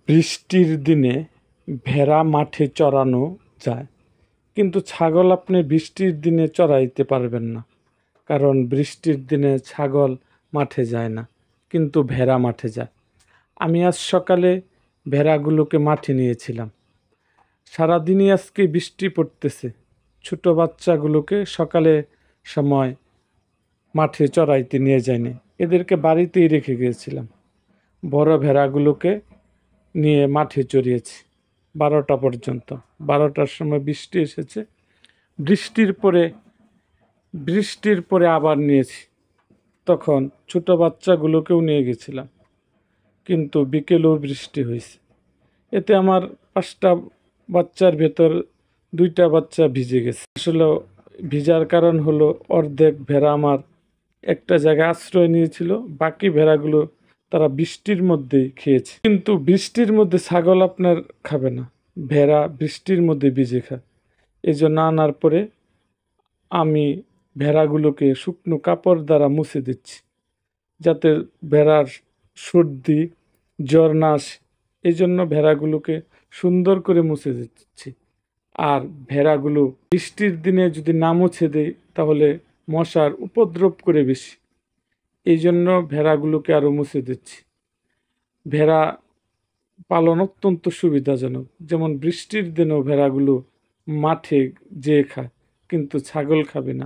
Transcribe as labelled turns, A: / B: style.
A: বৃষ্টির দিনে ভেড়া মাঠে চরানো যায়, কিন্তু ছাগল আপনি বৃষ্টির দিনে চরাইতে পারবেন না। কারণ বৃষ্টির দিনে ছাগল মাঠে যায় না, কিন্তু ভেড়া মাঠে যায়। আমি আজ সকালে ভেড়াগুলোকে মাঠে নিয়েছিলাম। সারাদিনই আজকে বৃষ্টি পড়তেছে। ছোট বাচ্চাগুলোকে সকালে সময় মাঠে চরাইতে নিয়ে যায়নি, এদেরকে বাড়িতেই রেখে গিয়েছিলাম। বড় ভেড়াগুলোকে নিয়ে মাঠে চড়িয়েছি 12টা পর্যন্ত। 12টার সময় বৃষ্টি এসেছে। বৃষ্টির পরে আবার নিয়েছি। তখন ছোট বাচ্চাগুলোকেও নিয়ে গেছিলাম, কিন্তু বিকেলেও বৃষ্টি হয়েছে। এতে আমার 5টা বাচ্চার ভেতর 2টা বাচ্চা ভিজে গেছে। আসলে ভিজার কারণ হলো অর্ধেক ভেড়া আমার একটা জায়গায় আশ্রয় নিয়েছিল, বাকি ভেড়াগুলো তারা বৃষ্টির মধ্যেই খেয়েছে। কিন্তু বৃষ্টির মধ্যে ছাগল আপনার খাবে না, ভেড়া বৃষ্টির মধ্যে ভিজে খায়। এই জন্য আনার পরে আমি ভেড়াগুলোকে শুকনো কাপড় দ্বারা মুছে দিচ্ছি, যাতে ভেড়ার সর্দি জ্বর না আসে। এই জন্য ভেড়াগুলোকে সুন্দর করে মুছে দিচ্ছি। আর ভেড়াগুলো বৃষ্টির দিনে যদি না মুছে দেই তাহলে মশার উপদ্রব করে বেশি। এই জন্য ভেড়াগুলোকে আরও মুছে দিচ্ছি। ভেড়া পালন অত্যন্ত সুবিধাজনক। যেমন বৃষ্টির দিনেও ভেড়াগুলো মাঠে যেয়ে খায়, কিন্তু ছাগল খাবে না।